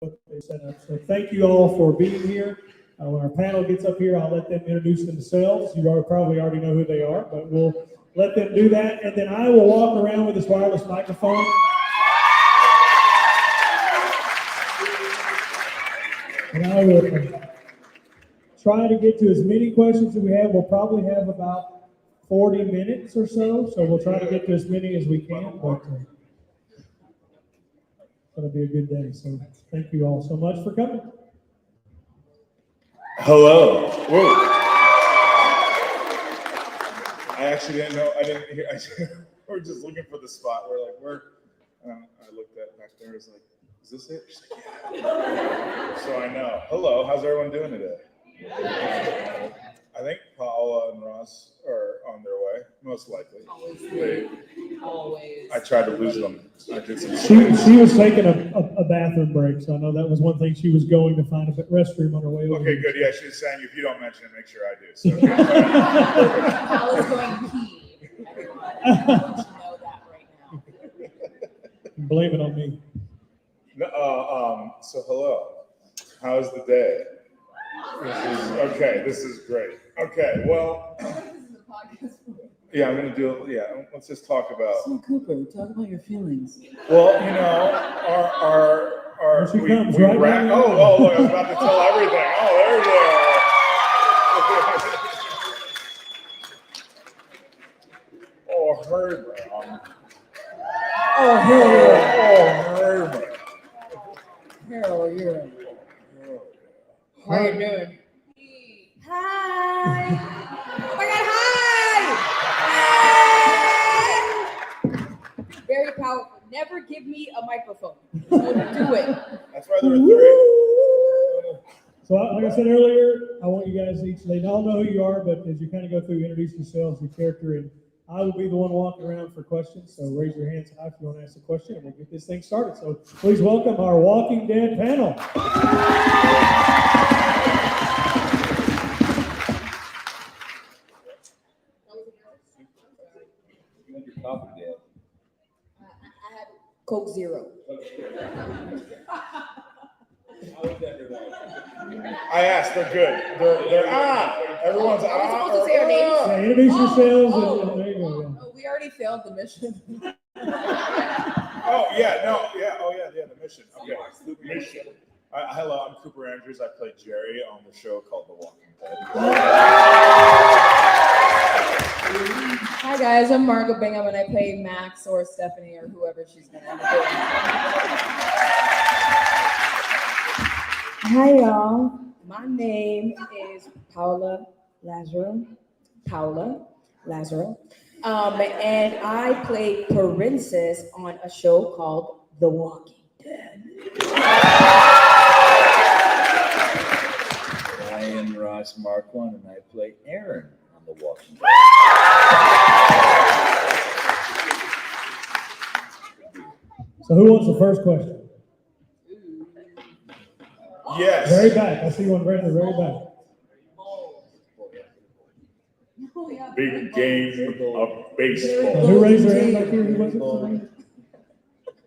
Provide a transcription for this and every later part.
what they set up. So thank you all for being here. When our panel gets up here, I'll let them introduce themselves. You probably already know who they are, but we'll let them do that. And then I will walk around with this wireless microphone. And I will try to get to as many questions as we have. We'll probably have about 40 minutes or so. So we'll try to get to as many as we can. But it'll be a good day. So thank you all so much for coming. Hello. Whoa. I actually didn't know. I didn't hear. We're just looking for the spot. We're like, I looked at back there. I was like, is this it? She's like, yeah. So I know. Hello. How's everyone doing today? I think Paula and Ross are on their way, most likely. Always. I tried to lose them. I did some. She was taking a bathroom break, so I know that was one thing she was going to find a restroom on her way over. Okay, good. Yeah, she was saying if you don't mention it, make sure I do. So, Paula's going to pee. Everyone, I want you to know that right now. Blame it on me. So hello. How's the day? This is great. Okay, well, yeah, I'm gonna do it. Yeah, let's just talk about. So Cooper, talk about your feelings. Well, you know, our Here she comes, we right ran. now. Oh, look, I was about to tell everything. Oh, there you go. Oh, Herman. Oh, hell Herman. yeah. Hell yeah. How you doing? Hi. Oh my God, hi. Very powerful. Never give me a microphone. Don't do it. That's why there are three. So like I said earlier, I want you guys each, they all know who you are, but as you kind of go through, introduce yourselves, your character, and I will be the one walking around for questions. So raise your hands high if you want to ask a question, and we'll get this thing started. So please welcome our Walking Dead panel. I have Coke Zero. I asked. They're good. They're everyone's Are we supposed to say our names? Yeah, introduce yourselves, and there you go. Yeah. Oh, we already failed the mission. Oh yeah, no, yeah, oh yeah, the mission. Okay, mission. Hello, I'm Cooper Andrews. I play Jerry on the show called The Walking Dead. Hi guys, I'm Margo Bingham and I play Max or Stephanie or whoever she's gonna end up being. Hi, y'all. My name is Paula Lazaro. And I play Princess on a show called The Walking Dead. I am Ross Marquand, and I play Aaron on The Walking Dead. So who wants the first question? Yes. Very back. I see one right in the very back. Big game of baseball. Who raised their hand back here? Who was it? Somebody?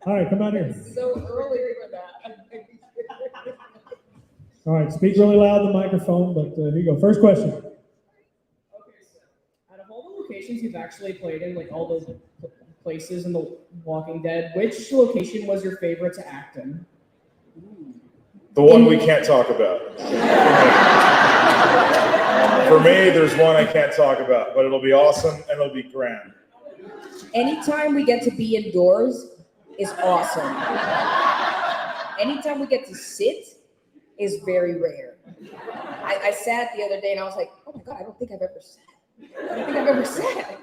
All right, come out here. So early for that. All right, speak really loud in the microphone, but here you go. First question. Okay, so out of all the locations you've actually played in, like all those places in The Walking Dead, which location was your favorite to act in? The one we can't talk about. For me, there's one I can't talk about, but it'll be awesome and it'll be grand. Anytime we get to be indoors is awesome. Anytime we get to sit is very rare. I sat the other day and I was like, oh my God, I don't think I've ever sat.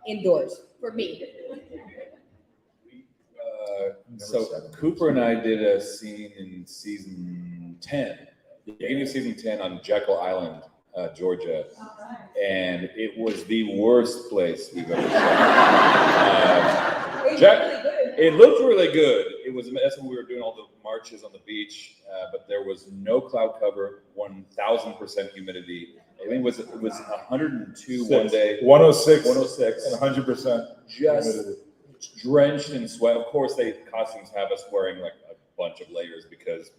Indoors for me. So Cooper and I did a scene in season 10, the beginning of season 10 on Jekyll Island, Georgia, and it was the worst place we've ever shot. It looked really good. That's when we were doing all the marches on the beach, but there was no cloud cover, 1,000% humidity. I think it was 102 one day. 106. 106. And 100%. Just drenched in sweat. Of course, costumes have us wearing like a bunch of layers because,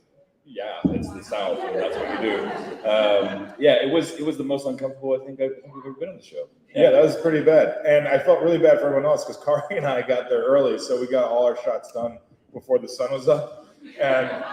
yeah, it's the South and that's what we do. Yeah, it was the most uncomfortable I think we've ever been on the show. Yeah, that was pretty bad. And I felt really bad for everyone else because Kari and I got there early, so we got all our shots done before the sun was up. And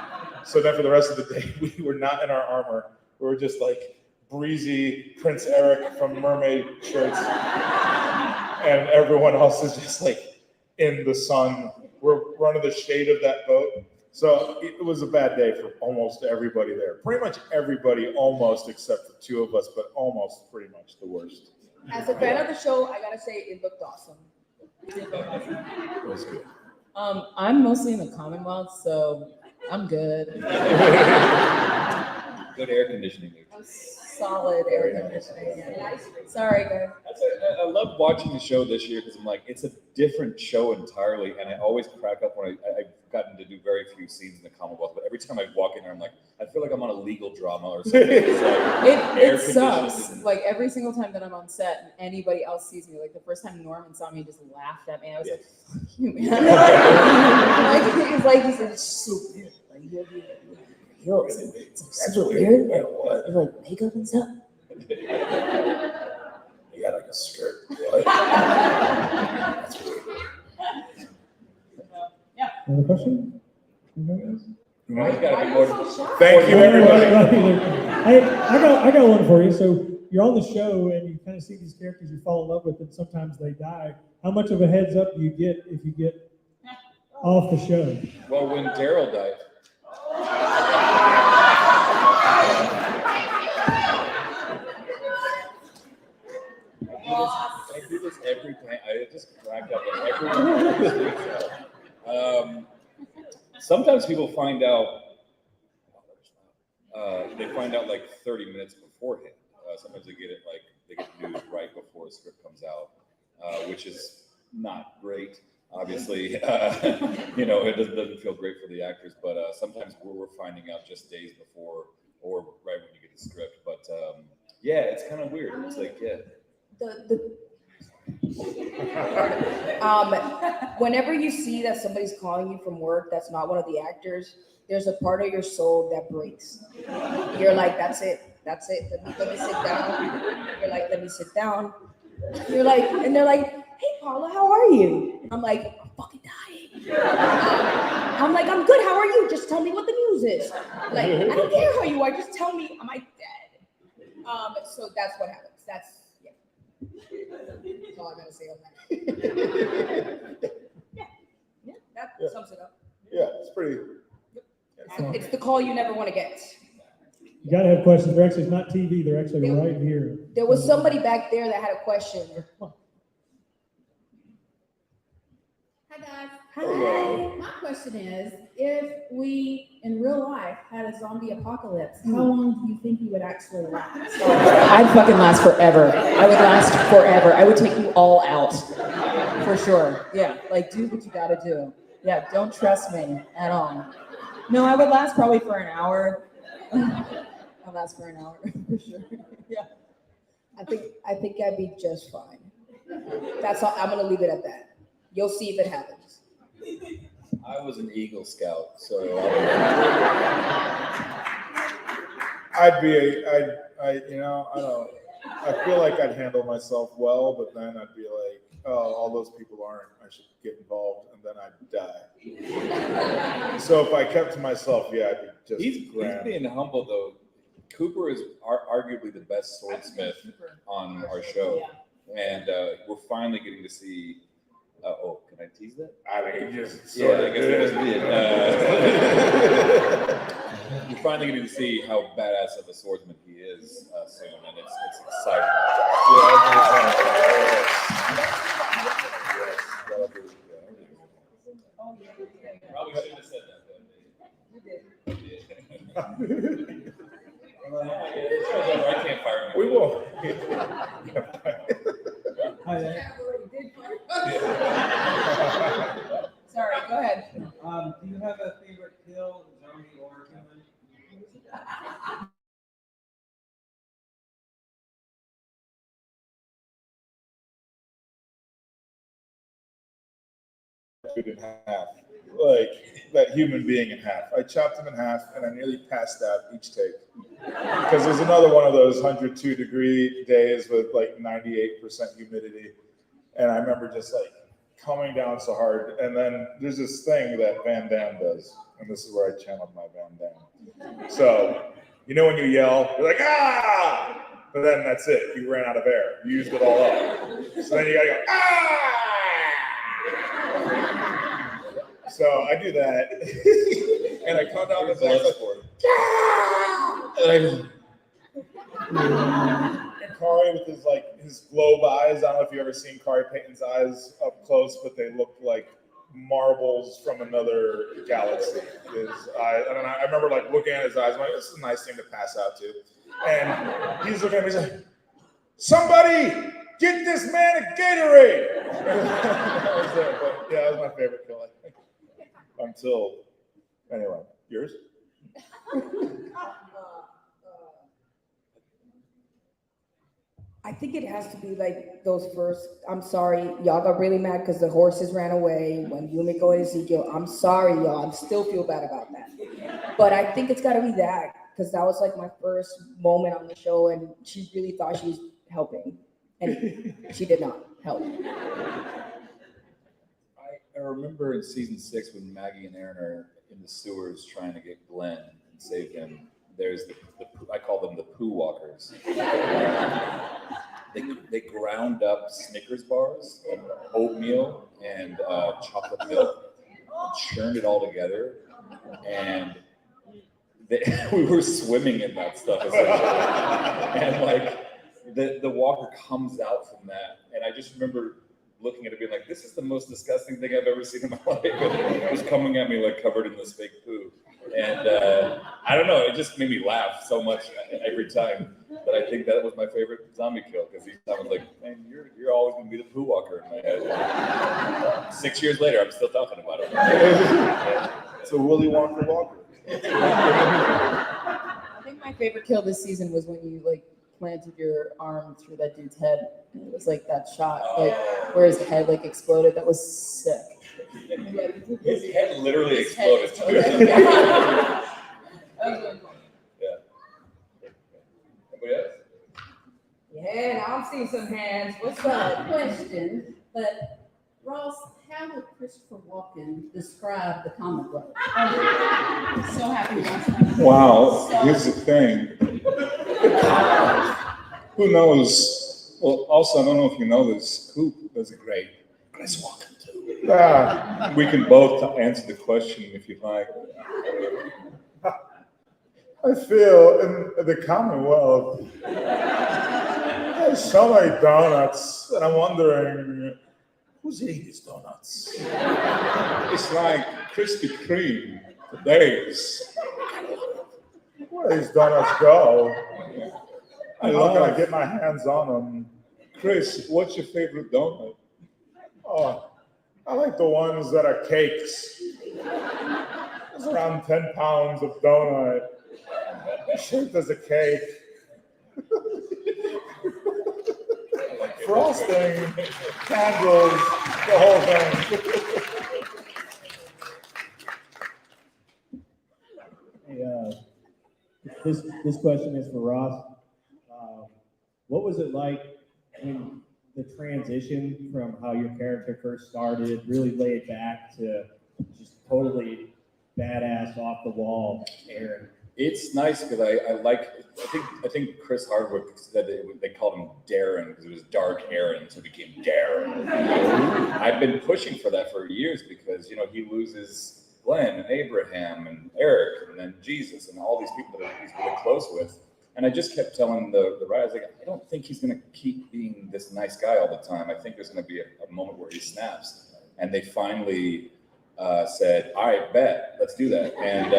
so then for the rest of the day, we were not in our armor. We were just like breezy Prince Eric from Mermaid shirts. And everyone else is just like in the sun. We're under the shade of that boat. So it was a bad day for almost everybody there. Pretty much everybody, almost, except for two of us, but almost pretty much the worst. As a fan of the show, I gotta say it looked awesome. It was good. I'm mostly in the Commonwealth, so I'm good. Good air conditioning. I'm solid air conditioning. Yeah. Sorry, guys. I love watching the show this year because I'm like, it's a different show entirely, and I always crack up when I've gotten to do very few scenes in the Commonwealth, but every time I walk in there, I'm like, I feel like I'm on a legal drama or something. It's like air It sucks. conditioned. Like every single time that I'm on set and anybody else sees me, like the first time Norman saw me, he just laughed at me. I was like, fuck you, man. He said, it's so weird. Like, you have your heels. It's like super weird. Like, like makeup and stuff. You got like a skirt. Another question? Anybody else? Thank you, everybody. Hey, I got one for you. So you're on the show and you kind of see these characters you fall in love with, and sometimes they die. How much of a heads up do you get if you get off the show? Well, when Daryl died. I do this every time. I just crack up every time. Sometimes people find out. They find out like 30 minutes beforehand. Sometimes they get news right before a script comes out, which is not great. Obviously, you know, it doesn't feel great for the actors. But sometimes we're finding out just days before or right when you get the script. But yeah, it's kind of weird. It's like, yeah. Whenever you see that somebody's calling you from work that's not one of the actors, there's a part of your soul that breaks. You're like, that's it. Let me sit down. You're like, let me sit down. You're like, and they're like, hey Paula, how are you? I'm like, I'm fucking dying. I'm like, I'm good. How are you? Just tell me what the news is. Like, I don't care how you are. Just tell me, am I dead? So that's what happens. That's all I gotta say on that. Yeah, that sums it up. Yeah, it's pretty. It's the call you never want to get. You gotta have questions. They're actually, it's not TV. They're actually right here. There was somebody back there that had a question. Hi guys. Hello. My question is, if we in real life had a zombie apocalypse, how long do you think you would actually last? I'd fucking last forever. I would last forever. I would take you all out. For sure. Yeah. Like, do what you gotta do. Yeah. Don't trust me at all. No, I would last probably for an hour. I'll last for an hour for sure. Yeah. I think I'd be just fine. That's all. I'm gonna leave it at that. You'll see if it happens. I was an Eagle Scout, so I feel like I'd handle myself well, but then I'd be like, oh, all those people aren't, I should get involved, and then I'd die. So if I kept to myself, yeah, I'd be just he's grand. being humble though. Cooper is arguably the best swordsmith on our show, and we're finally getting to see. Oh, can I tease that? I mean, just Yeah, I guess we just did. We're finally getting to see how badass of a swordsman he is soon, and it's exciting. Probably shouldn't have said that, though. You did. I can't fire him. We will. Hi there. Sorry, go ahead. Do you have a favorite kill, zombie or human? Two and a half. like that human being in half. I chopped him in half and I nearly passed out each take. Because there's another one of those 102-degree days with like 98% humidity. And I remember just like coming down so hard. And then there's this thing that Van Damme does. And this is where I channeled my Van Damme. So, you know when you yell, you're like, ah! But then that's it. You ran out of air. You used it all up. So then you gotta go, ah! So I do that. And I come down the back. And Kari with his globe eyes. I don't know if you've ever seen Kari Payton's eyes up close, but they look like marbles from another galaxy. I remember like looking at his eyes, I'm like, this is a nice thing to pass out to. And he's looking at me, he's like, somebody get this man a Gatorade. That was it, but yeah, that was my favorite kill, I think. Until, anyway, yours? I think it has to be like those first. I'm sorry, y'all got really mad because the horses ran away when Yumiko and Ezekiel. I'm sorry, y'all. I still feel bad about that. But I think it's got to be that because that was like my first moment on the show, and she really thought she was helping, and she did not help. I remember in season 6 when Maggie and Aaron are in the sewers trying to get Glenn and save him. There's I call them the poo walkers. They ground up Snickers bars, oatmeal, and chocolate milk, and churned it all together, and we were swimming in that stuff essentially. And like the walker comes out from that, and I just remember looking at it being like, this is the most disgusting thing I've ever seen in my life. And it was coming at me like covered in this fake poo. And I don't know, it just made me laugh so much every time that I think that was my favorite zombie kill, because each time I was like, man, you're always gonna be the poo walker in my head. 6 years later, I'm still talking about it. It's a Willy Wonka walker. I think my favorite kill this season was when you like planted your arm through that dude's head. And it was like that shot, like where his head like exploded. That was sick. His head literally His head exploded. exploded. Yeah. Anybody else? Yeah, now I'm seeing some hands. What's Well, up? question, but Ross, how would Christopher Walken describe the comic book? I'm so happy about that. Wow, So- here's the thing. Who knows? Well, also, I don't know if you know this, Coop does a great Chris Walken too. We can both answer the question if you like. I feel in the Commonwealth, there's so many donuts, and I'm wondering, who's eating these donuts? It's like Krispy Kreme for days. Where do these donuts go? I'm not gonna get my hands on them. Chris, what's your favorite donut? Oh, I like the ones that are cakes. It's around 10 pounds of donut, shaped as a cake. Frosting, candles, the whole thing. Hey, this question is for Ross. What was it like when the transition from how your character first started, really laid back, to just totally badass off the wall Aaron? It's nice because I think Chris Hardwick said that they called him Darren because it was Dark Aaron, so it became Darren. I've been pushing for that for years because he loses Glenn and Abraham and Eric and then Jesus and all these people that he's really close with. And I just kept telling the writers, like, I don't think he's going to keep being this nice guy all the time. I think there's going to be a moment where he snaps. And they finally said, all right, bet, let's do that. And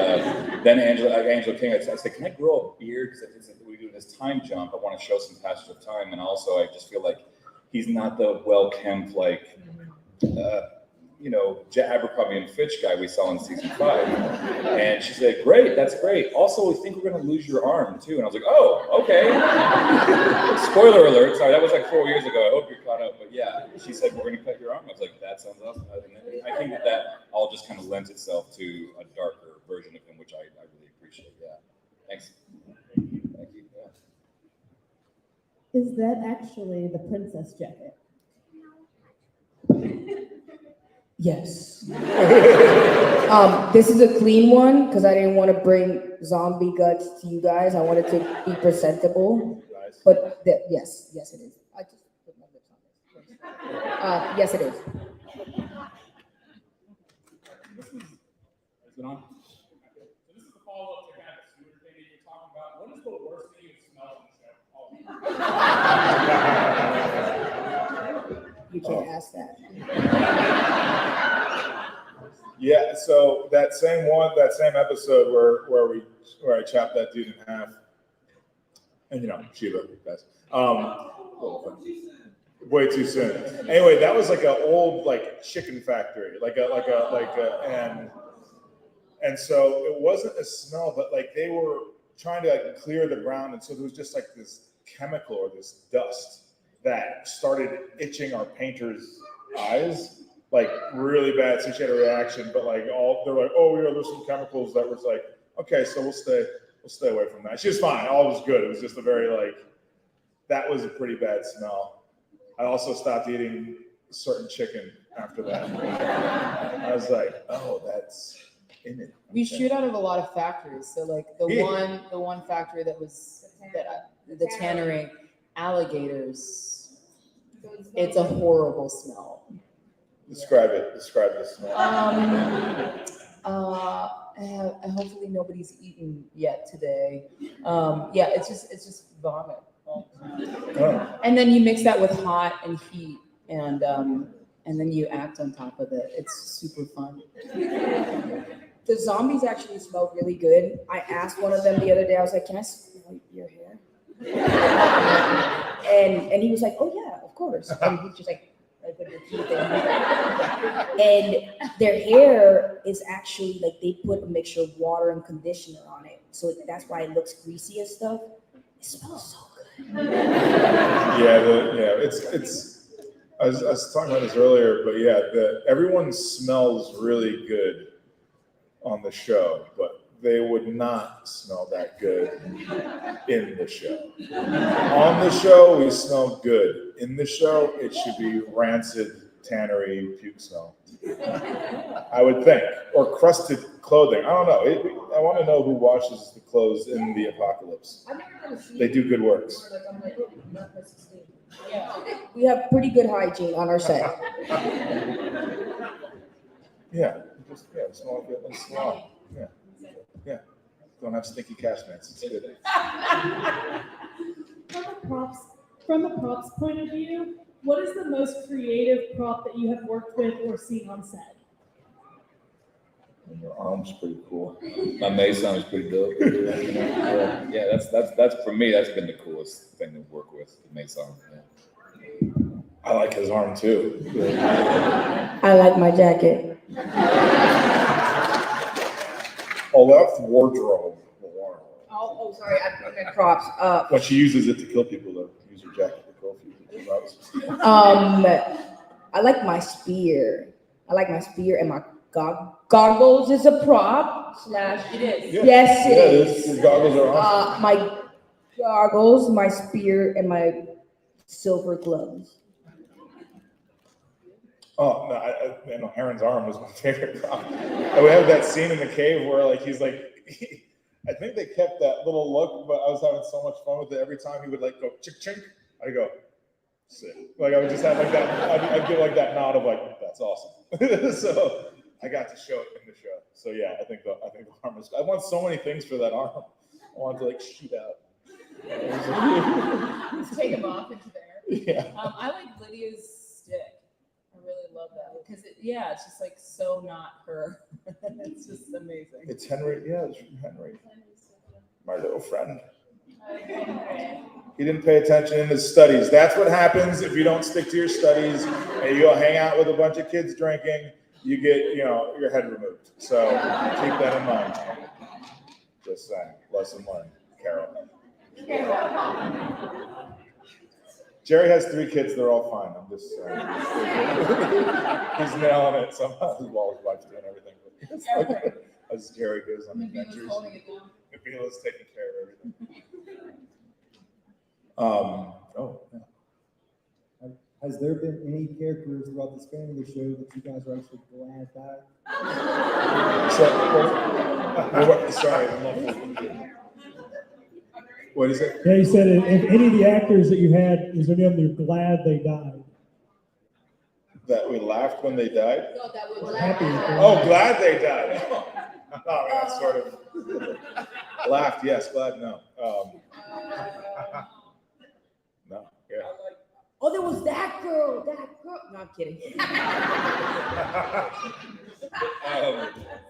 then Angela King, I said, can I grow a beard? Because we do this time jump. I want to show some passage of time. And also, I just feel like he's not the well-kempt, like, Abercrombie and Fitch guy we saw in season 5. And she said, great, that's great. Also, we think we're going to lose your arm too. And I was like, oh, okay. Spoiler alert. Sorry, that was like 4 years ago. I hope you're caught up. But yeah, she said, we're going to cut your arm. I was like, that sounds awesome. And I think that all just kind of lends itself to a darker version of him, which I really appreciate. Yeah. Thanks. Thank you. Yeah. Is that actually the princess jacket? Yes. This is a clean one because I didn't want to bring zombie guts to you guys. I wanted to be presentable. Nice. But yes, it is. I just put my lips on it. Yes, it is. Is it on? So this is the follow-up to kind of the sewer thing that you're talking about. What is the worst thing you smell in the show? You can't ask that. Yeah, so that same episode where I chopped that dude in half, and Shiva, guys. Way too soon. Anyway, that was like an old chicken factory, and so it wasn't a smell, but they were trying to clear the ground, and so there was just this chemical or this dust that started itching our painter's eyes. Really bad. So she had a reaction, but they're there's some chemicals that was okay, so we'll stay away from that. She was fine. All was good. It was just a very that was a pretty bad smell. I also stopped eating certain chicken after that. I was oh, that's in it. We shoot out of a lot of factories. So the one factory that was the tannery, alligators. It's a horrible smell. Describe the smell. Hopefully nobody's eaten yet today. Yeah, it's just vomit. Oh. And then you mix that with hot and heat, and then you act on top of it. It's super fun. The zombies actually smell really good. I asked one of them the other day. I was like, "Can I smell your hair?" and he was like, "Oh yeah, of course." And he's just put your teeth in. And their hair is actually they put a mixture of water and conditioner on it, so that's why it looks greasy and stuff. It smells so good. It's. I was talking about this earlier, but everyone smells really good on the show, but they would not smell that good in the show. On the show, we smell good. In the show, it should be rancid, tannery, puke smell. I would think. Or crusted clothing. I don't know. I want to know who washes the clothes in the apocalypse. They do good works. Yeah, we have pretty good hygiene on our set. Smell like salon. Yeah. Don't have stinky castmates. It's good. From a props point of view, what is the most creative prop that you have worked with or seen on set? And your arm's pretty cool. My Mason is pretty dope. Yeah, that's for me. That's been the coolest thing to work with. The Mason. Yeah. I like his arm too. I like my jacket. Oh, that's wardrobe. Oh, sorry. I meant props. But she uses it to kill people, though. Use her jacket to kill people. I like my spear. And my goggles is a prop / It is. Yeah. Yes, it is. Your goggles are awesome. My goggles, my spear, and my silver gloves. Oh no! Aaron's arm was my favorite prop. And we have that scene in the cave where he's I think they kept that little look, but I was having so much fun with it. Every time he would go chink chink, I go sick. I would just have that. I'd give that nod of that's awesome. So I got to show it in the show. So yeah, I think the arm is. I want so many things for that arm. I want to shoot out. Let's take him off into there. Yeah. I like Lydia's stick. I really love that because it's just so not her. It's just amazing. It's Henry. Yeah, it's from Henry. My little friend. He didn't pay attention in his studies. That's what happens if you don't stick to your studies and you go hang out with a bunch of kids drinking. You get, your head removed. So keep that in mind. Just saying. Lesson learned. Carol. Jerry has 3 kids. They're all fine. I'm just he's nailing it somehow. While his wife's doing everything. It's like, as Jerry goes on adventures, Mila's taking care of everything. Has there been any characters throughout the span of the show that you guys are actually glad died? Sorry. What is it? Yeah, he said if any of the actors that you had, is there any of them you're glad they died? That we laughed when they died? No, that was Happy. Oh, glad they died. Oh, yeah, sort of. Laughed, yes. Glad, no. No, yeah. Oh, there was that girl. No, I'm kidding.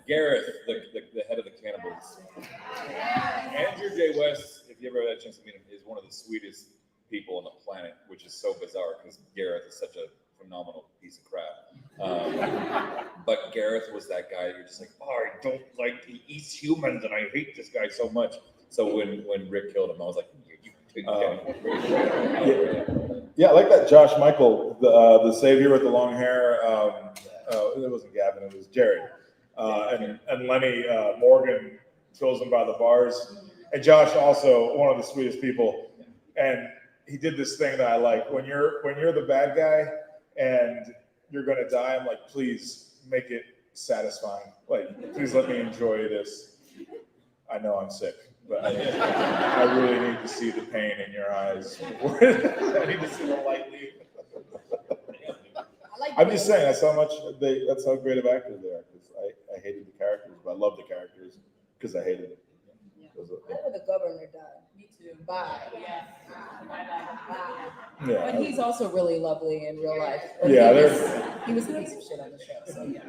Gareth, the head of the cannibals. Andrew J. West, if you ever had a chance to meet him, is one of the sweetest people on the planet, which is so bizarre because Gareth is such a phenomenal piece of crap. But Gareth was that guy you're just like, oh, I don't like, he eats humans and I hate this guy so much. So when Rick killed him, I was like, Yeah, I like that Josh Michael, the savior with the long hair. It wasn't Gavin, it was Jared. And Lenny Morgan fills him by the bars. And Josh also one of the sweetest people. And he did this thing that I like. When you're the bad guy and you're gonna die, I'm like, please make it satisfying. Like, please let me enjoy this. I know I'm sick, but I really need to see the pain in your eyes. I need to see the light leave. I'm just saying that's how great of actors they are. Because I hated the characters, but I love the characters because I hated them. I know the governor died. Me too. Bye. Yeah. Yeah. But he's also really lovely in real life. But Yeah, he was a piece of shit on the show. So yeah.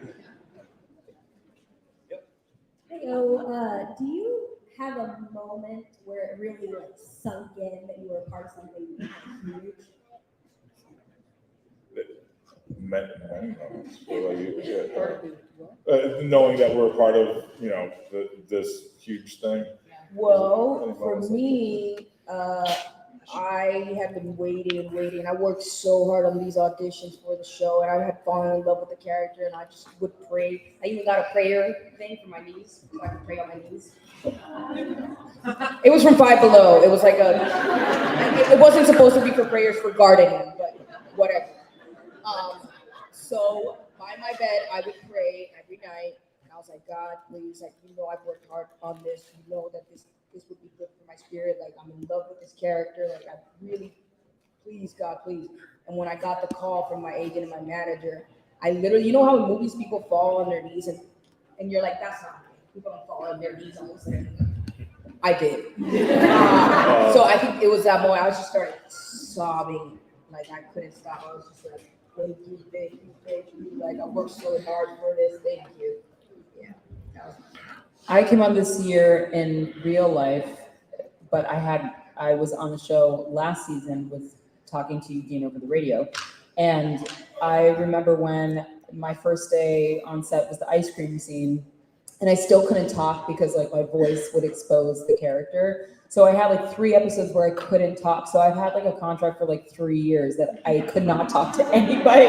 Hey, do you have a moment where it really like sunk in that you were a part of something huge? Knowing that we're a part of, this huge thing. Well, for me, I have been waiting. I worked so hard on these auditions for the show, and I had fallen in love with the character, and I just would pray. I even got a prayer thing for my knees, so I could pray on my knees. It was from Five Below. It was like it wasn't supposed to be for prayers for gardening, but whatever. So by my bed, I would pray every night, and I was like, God, please, like, I've worked hard on this. That this would be good for my spirit. Like, I'm in love with this character. Like, I really, please, God, please. And when I got the call from my agent and my manager, I literally, how in movies people fall on their knees and you're like, that's not me. People don't fall on their knees on this thing. I did. So I think it was that moment. I just started sobbing. Like, I couldn't stop. I was just like, thank you. Like, I worked so hard for this. Thank you. Yeah. That was I came on this year in real life, but I was on the show last season with talking to Eugene over the radio. And I remember when my first day on set was the ice cream scene, and I still couldn't talk because like my voice would expose the character. So I had like 3 episodes where I couldn't talk. So I've had like a contract for like 3 years that I could not talk to anybody.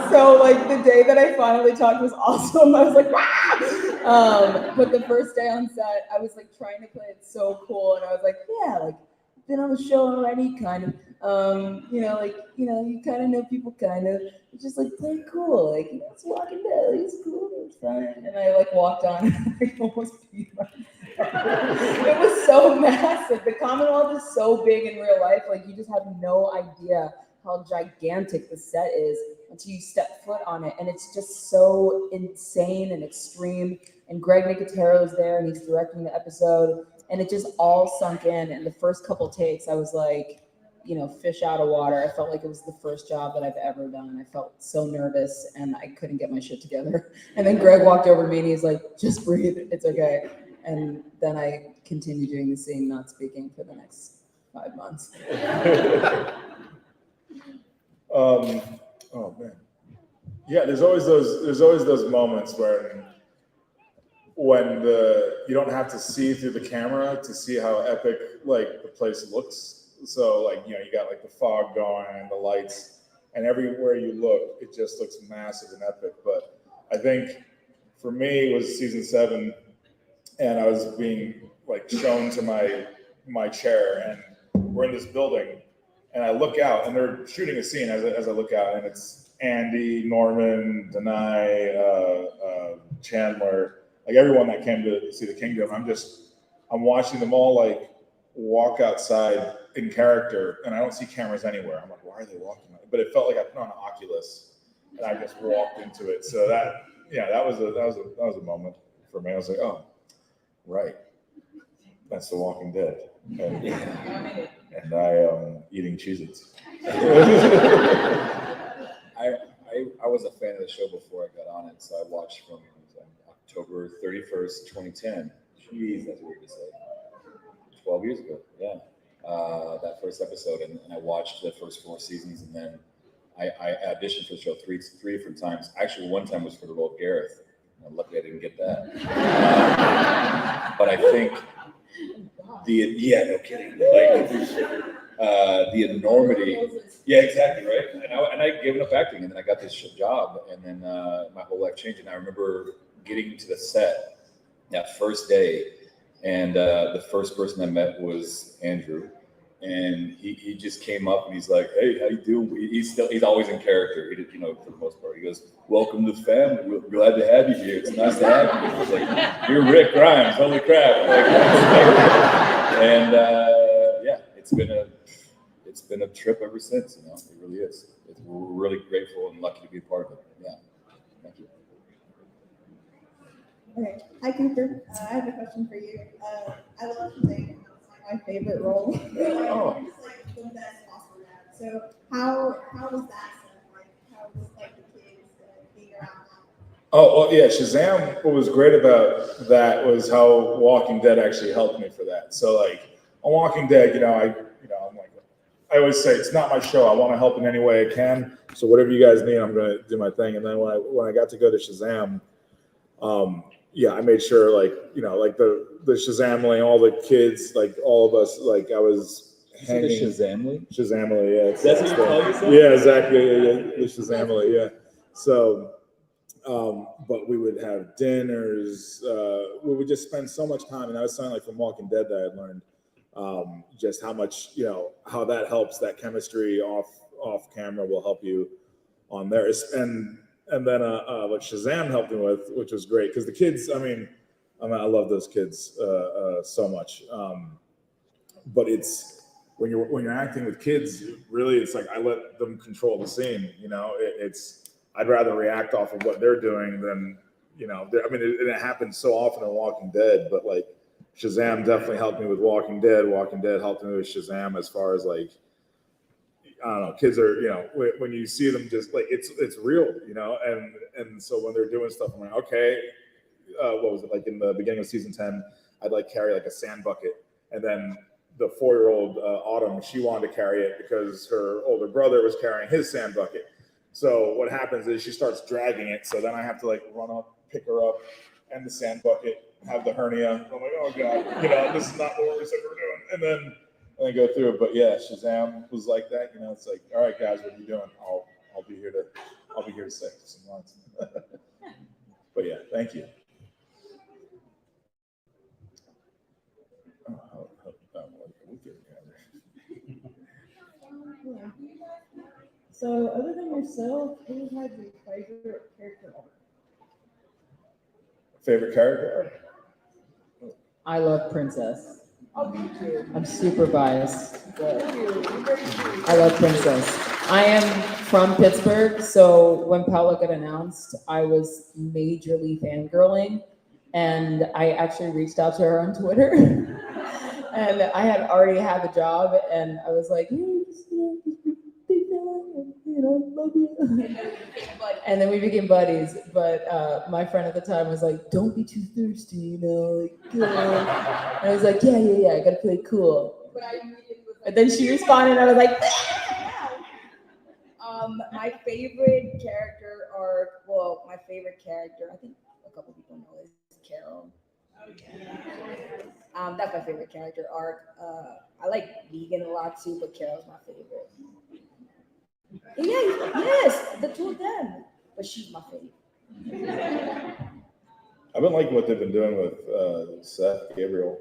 So like the day that I finally talked was awesome. I was like, wow. But the first day on set, I was like trying to play it so cool. And I was like, yeah, like been on the show already, kind of. You kind of know people, kind of. It's just like play it cool, like it's Walking Dead, it's cool, it's fine. And I like walked on and I almost peed myself. It was so massive. The Commonwealth is so big in real life, like you just have no idea how gigantic the set is until you step foot on it, and it's just so insane and extreme. And Greg Nicotero is there, and he's directing the episode, and it just all sunk in. And the first couple takes, I was like, fish out of water. I felt like it was the first job that I've ever done. I felt so nervous, and I couldn't get my shit together. And then Greg walked over to me, and he's like, "Just breathe, it's okay." And then I continued doing the scene, not speaking, for the next 5 months. Oh man, yeah. There's always those moments when you don't have to see through the camera to see how epic like the place looks. So like, you know, you got like the fog going and the lights, and everywhere you look, it just looks massive and epic. But I think for me, it was season 7, and I was being like shown to my chair, and we're in this building, and I look out, and they're shooting a scene as I look out, and it's Andy, Norman, Denai, Chandler, like everyone that came to see the Kingdom. I'm watching them all like walk outside in character, and I don't see cameras anywhere. I'm like, why are they walking? But it felt like I put on an Oculus, and I just walked into it. So that was a moment for me. I was like, oh, right, that's The Walking Dead, and I am eating Cheez-Its. I was a fan of the show before I got on it, so I watched from October 31st, 2010. Jeez, that's weird to say. 12 years ago, yeah. That first episode, and I watched the first 4 seasons, and then I auditioned for the show three different times. Actually, one time was for the role of Gareth. Luckily, I didn't get that. But I think no kidding. Like the enormity. Yeah, exactly, right. And I gave up acting, and then I got this job, and then my whole life changed. And I remember getting to the set that first day, and the first person I met was Andrew, and he just came up and he's like, "Hey, how you doing?" He's always in character, you know, for the most part. He goes, "Welcome to the family. We're glad to have you here. It's nice to have you." I was like, "You're Rick Grimes. Holy crap!" And yeah, it's been a trip ever since. You know, it really is. We're really grateful and lucky to be a part of it. Yeah, thank you. Okay. Hi, Cooper. I have a question for you. I love Shazam. It's like my favorite role. It's like the best possible dad. So how was that stuff? Like, how was like the kids being around that? Oh, yeah, Shazam, what was great about that was how Walking Dead actually helped me for that. So like on Walking Dead, I'm like, I always say it's not my show. I want to help in any way I can. So whatever you guys need, I'm going to do my thing. And then when I got to go to Shazam, yeah, I made sure like the Shazamily, all the kids, like all of us, like I was hanging. Shazamily? Shazamily, yeah. That's what you call yourself? Yeah, exactly. Yeah, the Shazamily, yeah. So, but we would have dinners. We would just spend so much time, and I was saying like from Walking Dead that I learned just how much, how that helps, that chemistry off camera will help you on there. And then what Shazam helped me with, which was great, because the kids, I love those kids so much. But it's when you're acting with kids, really, it's like I let them control the scene. I'd rather react off of what they're doing than it happens so often in Walking Dead. But like Shazam definitely helped me with Walking Dead. Walking Dead helped me with Shazam as far as like, I don't know, kids are, when you see them just like, it's real, and so when they're doing stuff, I'm like, okay, what was it like in the beginning of season 10, I'd like carry like a sand bucket, and then the 4-year-old Autumn, she wanted to carry it because her older brother was carrying his sand bucket. So what happens is she starts dragging it, so then I have to like run up, pick her up, and the sand bucket, have the hernia. I'm like, oh God, this is not what we said we're doing, and then go through it. But yeah, Shazam was like that. It's like, all right, guys, what are you doing? I'll be here to say some lines. But yeah, thank you. So, other than yourself, who had your favorite character arc? Favorite character arc? I love Princess. Oh, me too. I'm super biased. But Thank you. I love Princess. I am from Pittsburgh, so when Paula got announced, I was majorly fangirling, and I actually reached out to her on Twitter. And I had already had a job, and I was like, hey, just big fan, love you. And then we became buddies. But my friend at the time was like, don't be too thirsty, And I was like, yeah, I gotta play it cool. And then she responded, and I was like, my favorite character arc, my favorite character, I think a couple people know, is Carol. That's my favorite character arc. I like Negan a lot too, but Carol's my favorite. Yeah, yes, the two of them, but she's my favorite. I've been liking what they've been doing with Seth Gabriel.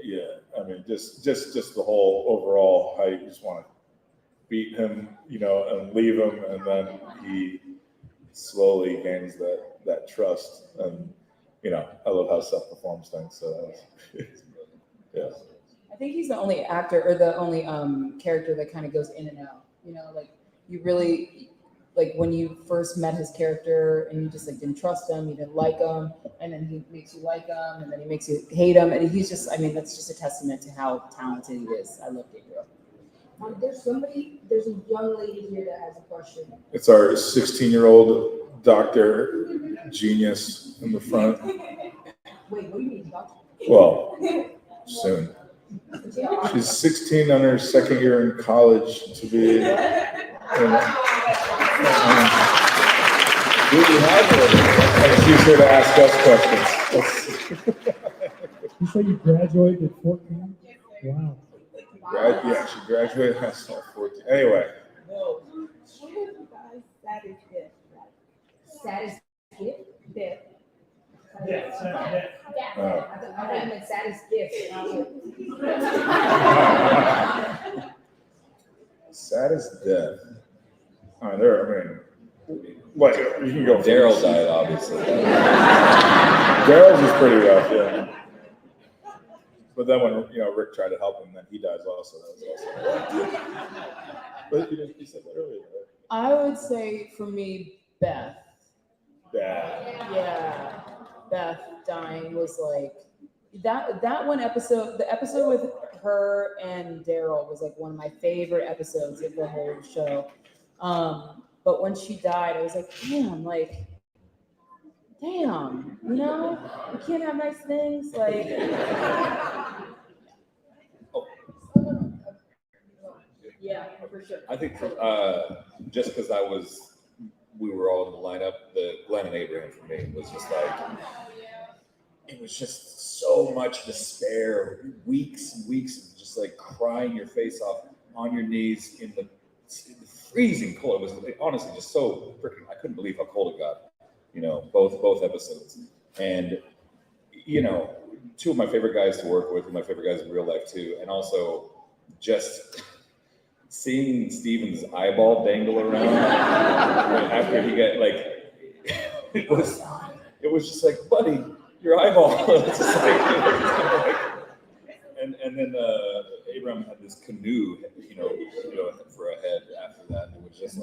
Yeah, I mean, just the whole overall, how you just want to beat him, and leave him, and then he slowly gains that trust. And, I love how Seth performs things. So, yeah. I think he's the only actor or the only character that kind of goes in and out. Like you really, like when you first met his character and you just like didn't trust him, you didn't like him, and then he makes you like him, and then he makes you hate him, and he's just, I mean, that's just a testament to how talented he is. I love Gabriel. There's a young lady here that has a question. It's our 16-year-old doctor genius in the front. Wait, what do you mean, doctor? Well, soon. She's 16 on her second year in college to be. And she's here to ask us questions. You say you graduated at 14? Wow. Yeah, she graduated high school at 14. Anyway. Saddest gift. Saddest gift? Death. Yeah. I think it's saddest gift. Saddest death. Like, you can go. Daryl died, obviously. Daryl's is pretty rough, yeah. But then when Rick tried to help him, then he dies also. That was also. But you said that earlier. Right? I would say for me, Beth. Yeah. Beth dying was like that one episode. The episode with her and Daryl was like one of my favorite episodes of the whole show. But when she died, I was like, damn, we can't have nice things. Like, yeah, for sure. I think just because we were all in the lineup, the Glenn and Abraham for me was just like, it was just so much despair, weeks and weeks of just like crying your face off on your knees in the freezing cold. It was honestly just so freaking, I couldn't believe how cold it got, both episodes. And, two of my favorite guys to work with, my favorite guys in real life too. And also just seeing Steven's eyeball dangle around after he got it was just like, buddy, your eyeball. It's just and then Abraham had this canoe, for a head after that. And it was just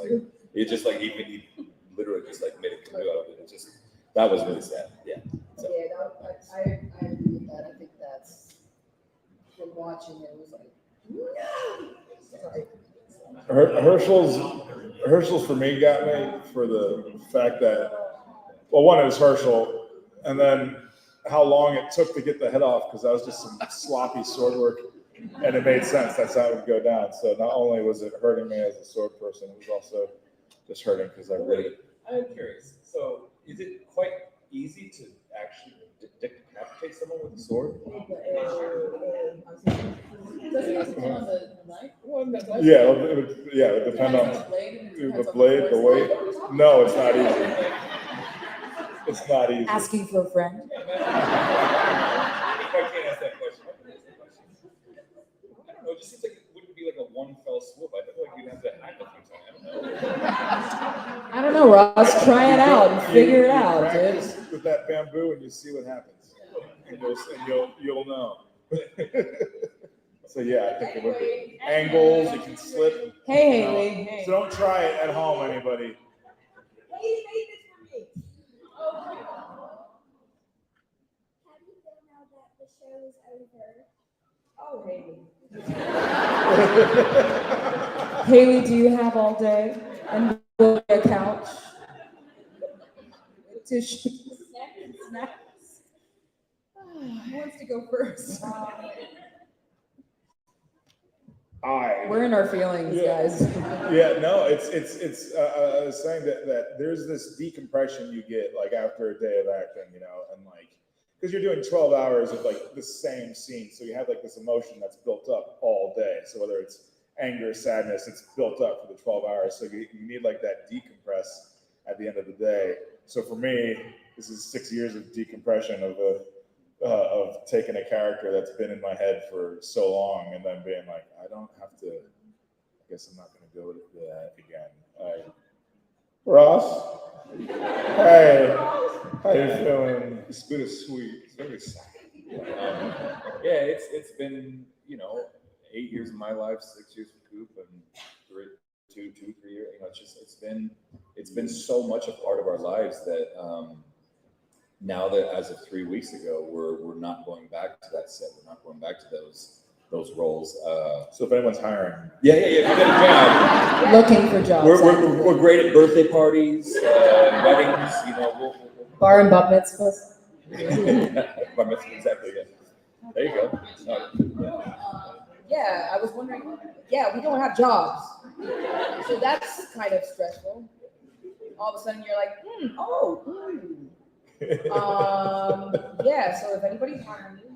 like, he literally just like made a canoe out of it. That was really sad. Yeah. So. Yeah, I agree with that. I think that's, from watching it, was like, no. Herschel's for me got me for the fact that, well, one, it was Herschel, and then how long it took to get the head off, because that was just some sloppy sword work, and it made sense. That's how it would go down. So not only was it hurting me as a sword person, it was also just hurting because I read it. I'm curious. So is it quite easy to actually decapitate someone with a sword? Does it depend on the knife? Yeah, it would depend on the blade, the weight. No, it's not easy. It's not easy. Asking for a friend. If I can't ask that question, I don't know. It just seems like it wouldn't be like a one fell swoop. I feel like you'd have to hack a few times. I don't know, Ross. Try it out and figure it out, dude. Practice with that bamboo, and you see what happens, and you'll know. So yeah, I think it would be angles. It can slip. Hey, Haley. Hey. So don't try it at home, anybody. Haley made this for me. Have you been now that the show is over? Oh, Haley. Haley, do you have all day and a couch? Snacks. Who wants to go first? We're in our feelings, guys. Yeah, no, it's. I was saying that there's this decompression you get like after a day of acting, and like because you're doing 12 hours of like the same scene. So you have like this emotion that's built up all day. So whether it's anger, sadness, it's built up for the 12 hours. So you need like that decompress at the end of the day. So for me, this is 6 years of decompression of taking a character that's been in my head for so long and then being like, I don't have to, I guess I'm not going to go to that again. Ross? Hey, how you feeling? It's bittersweet. It's very sad. Yeah, it's been, 8 years of my life, 6 years for Coop, and 3 years. It's been so much a part of our lives that now that as of 3 weeks ago, we're not going back to that set. We're not going back to those roles. So if anyone's hiring, yeah. If you get a job, Looking for jobs. we're great at birthday parties, weddings. We'll Bar and bat mitzvahs. Bar mitzvah, exactly. Yeah. There you go. Yeah, I was wondering. Yeah, we don't have jobs, so that's kind of stressful. All of a sudden, you're like, yeah. So if anybody's hiring you.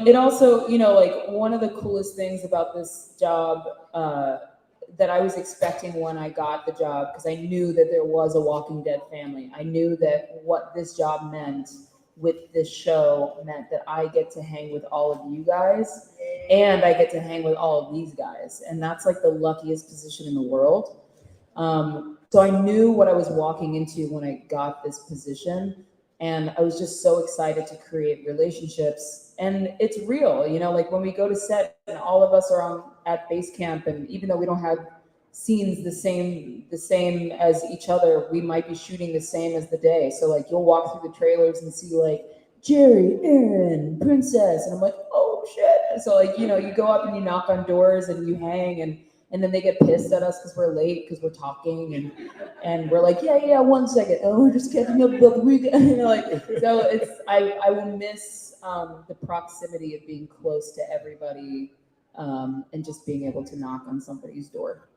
It also, like one of the coolest things about this job that I was expecting when I got the job, because I knew that there was a Walking Dead family. I knew that what this job meant with this show meant that I get to hang with all of you guys and I get to hang with all of these guys. And that's like the luckiest position in the world. So I knew what I was walking into when I got this position. And I was just so excited to create relationships. And it's real, like when we go to set and all of us are at base camp, and even though we don't have scenes the same as each other, we might be shooting the same as the day. So like you'll walk through the trailers and see like Jerry, Aaron, Princess, and I'm like, oh shit. And so like, you go up and you knock on doors and you hang, and then they get pissed at us because we're late because we're talking and we're like, yeah, 1 second. Oh, we're just catching up about the weekend. So it's, I will miss the proximity of being close to everybody and just being able to knock on somebody's door.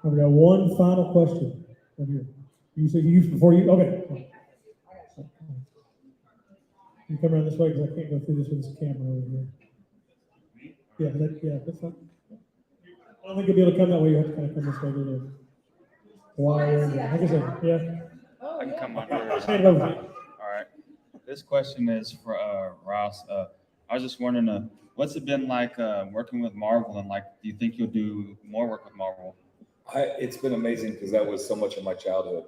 I've got one final question right here. You said okay. You come around this way because I can't go through this with this camera over here. Yeah, that's fine. I don't think you'll be able to come that way. You have to kind of come this way to the wire. Like I said, yeah. I can come under. Stand over. All right. This question is for Ross. I was just wondering, what's it been like working with Marvel, and like, do you think you'll do more work with Marvel? It's been amazing because that was so much of my childhood.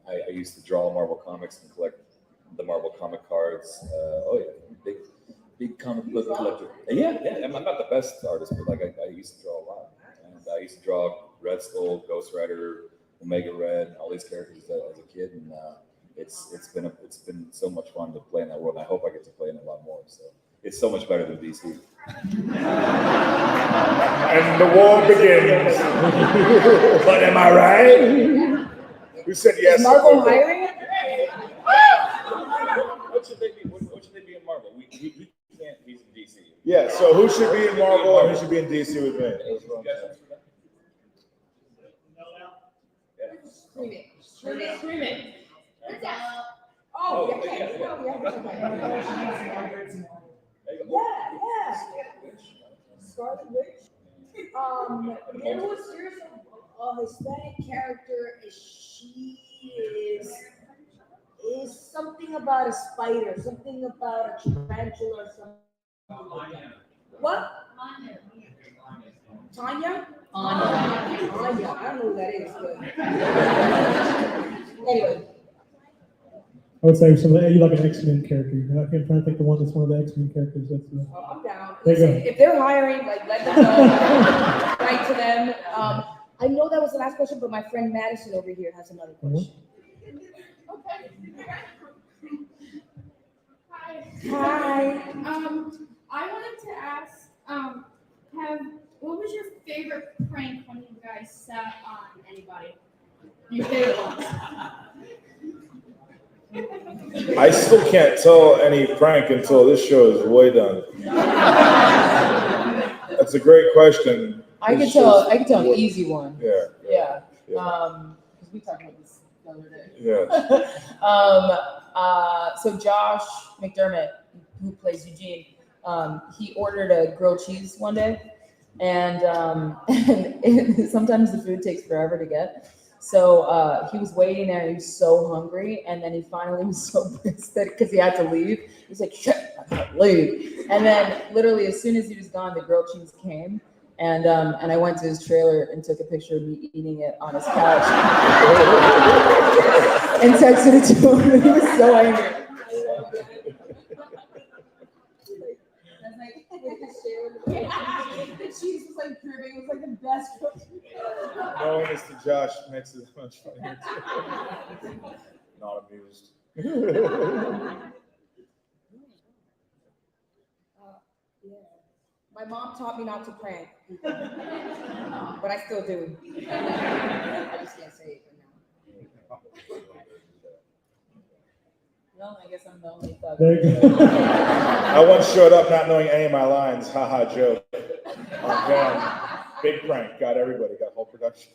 I used to draw Marvel comics and collect the Marvel comic cards. Big comic book collector. Yeah. I'm not the best artist, but like I used to draw a lot. And I used to draw Red Skull, Ghost Rider, Omega Red, all these characters as a kid, and it's been so much fun to play in that world. And I hope I get to play in it a lot more. So it's so much better than DC. And the war begins. But am I right? Who said yes? Is Marvel hiring? What should they be in Marvel? We can't. He's in DC. Yeah. So who should be in Marvel and who should be in DC with me? Scream it. Oh, yeah. Scarlet Witch. There's a Hispanic character. She is something about a spider, something about a tarantula, or something like that. What? Tanya? Anya. I don't know who that is, but anyway. I would say you like an X-Men character. I'm trying to think the one that's one of the X-Men characters. That's I'm down. There you go. If they're hiring, like, let them know. Write to them. I know that was the last question, but my friend Madison over here has another question. Hi. I wanted to ask, what was your favorite prank when you guys sat on anybody? Your favorite ones? I still can't tell any prank until this show is way done. That's a great question. I could tell an easy one. Yeah. Because we talked about this the other day. Yeah. So Josh McDermott, who plays Eugene, he ordered a grilled cheese one day, and sometimes the food takes forever to get. So he was waiting there. He was so hungry, and then he finally was so pissed that because he had to leave, he was like, "Shit, I can't leave." And then literally as soon as he was gone, the grilled cheese came, and I went to his trailer and took a picture of me eating it on his couch and texted it to him. He was so angry. The cheese was like dripping. It was like the best. Knowing this to Josh makes it much funnier too. Not amused. My mom taught me not to prank, but I still do. I just can't say it for now. Well, I guess I'm the only thug. There you go. I once showed up not knowing any of my lines. Haha, joke. Again, big prank. Got everybody. Got whole production.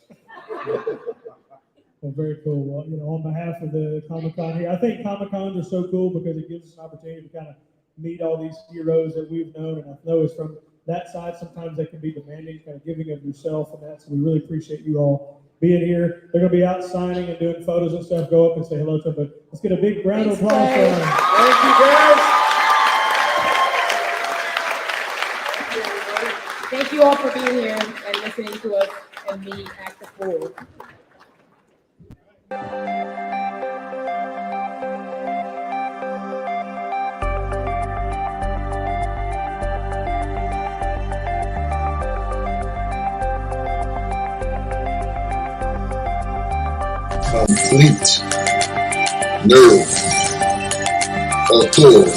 Well, very cool. Well, on behalf of the Comic-Con here, I think Comic-Cons are so cool because it gives us an opportunity to kind of meet all these heroes that we've known. And I know it's from that side, sometimes they can be demanding, kind of giving of yourself and that. So we really appreciate you all being here. They're going to be out signing and doing photos and stuff. Go up and say hello to them. But let's get a big round of applause for them. Thank you, guys. Thank you all for being here and listening to us and me act the fool. Complete nerve authority.